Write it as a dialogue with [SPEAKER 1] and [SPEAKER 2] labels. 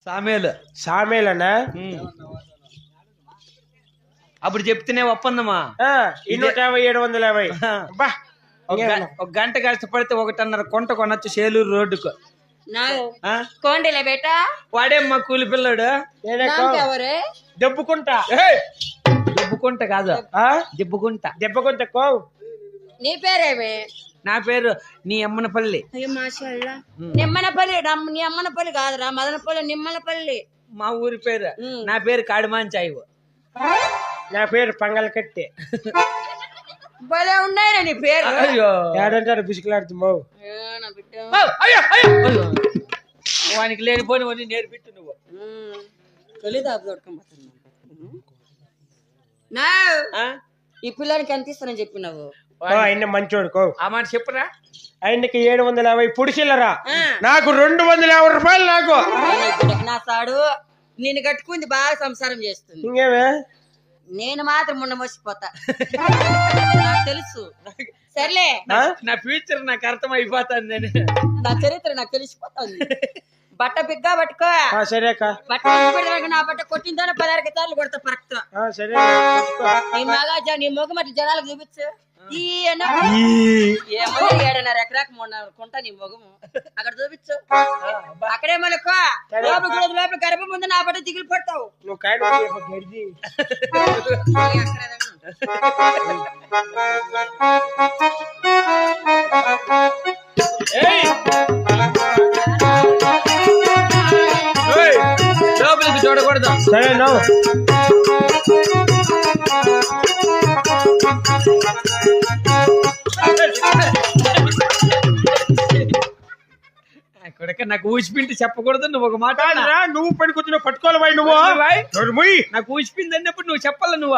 [SPEAKER 1] సామేలనా
[SPEAKER 2] అప్పుడు చెప్తేనే ఒప్పందమా
[SPEAKER 1] 250 బా
[SPEAKER 2] ఒక గంట కష్టపడితే 1.5 కొంట కొనొచ్చు సేలూరు రోడ్డుకు.
[SPEAKER 3] కోండిలే బేటా
[SPEAKER 2] వాడేమ్మా కూలి పిల్లడు.
[SPEAKER 1] దెబ్బకుంటా
[SPEAKER 2] దెబ్బకుంట కాదు దెబ్బకుంట
[SPEAKER 1] కో.
[SPEAKER 3] నీ పేరేమే?
[SPEAKER 2] నా పేరు నీ అమ్మనపల్లి.
[SPEAKER 3] అయ్యో మాషాల్లా. నిమ్మనపల్లి. నీ అమ్మనపల్లి కాదురా, మదనపల్లి, నిమ్మనపల్లి
[SPEAKER 2] మా ఊరి పేరు. నా పేరు కాడిమాంచాయివు.
[SPEAKER 1] నా పేరు పంగలకట్టి.
[SPEAKER 3] భలే ఉన్నాయిరా నీ పేరు.
[SPEAKER 1] ఏడంటారు బిసుకులాడుతున్నావు.
[SPEAKER 2] వానికి లేనిపోని నేర్పిట్టు నువ్వు.
[SPEAKER 3] ఈ పిల్లానికి ఎంత ఇస్తానని చెప్పినావు?
[SPEAKER 1] ఆయన మంచోడు కో.
[SPEAKER 2] ఆ మాట చెప్పురా.
[SPEAKER 1] ఆయనకి 750 పుడిచిల్లరా, నాకు 250 రూపాయలు. నాకు
[SPEAKER 3] నా సాడు నేను కట్టుకుంది బాగా సంసారం చేస్తుంది.
[SPEAKER 1] ఇంకేమే
[SPEAKER 3] నేను మాత్రం మొన్న మోసిపోతా. నాకు తెలుసు. సర్లే,
[SPEAKER 2] నా ఫ్యూచర్ నాకు అర్థం అయిపోతుంది.
[SPEAKER 3] నా చరిత్ర నాకు తెలిసిపోతుంది. బట్ట బిగ్గా పట్టుకో.
[SPEAKER 1] సరే
[SPEAKER 3] బట్ట నా బట్ట కొట్టిందో 16 సార్లు కొడతా పరక్తా.
[SPEAKER 1] సరే
[SPEAKER 3] నీ మగా నీ మొగ మట్టి జనాలకు చూపించు. ఏమో 7.5 ఎకరాకు 3 కొంటా నీ మొగము. అక్కడ చూపించు. అక్కడే మనకో లోపల గర్భం ముందు నా బట్ట దిగులు పడతావు.
[SPEAKER 1] నువ్వు
[SPEAKER 2] లోపలికి చూడకూడదు.
[SPEAKER 1] సరే నవ్వు.
[SPEAKER 2] నాకు ఊసిపిండి చెప్పకూడదు. నువ్వు ఒక మాట
[SPEAKER 1] నువ్వు పని కూర్చుని పట్టుకోవాలి. నువ్వు
[SPEAKER 2] నాకు ఊసిపిండి అన్నప్పుడు నువ్వు చెప్పాల. నువ్వు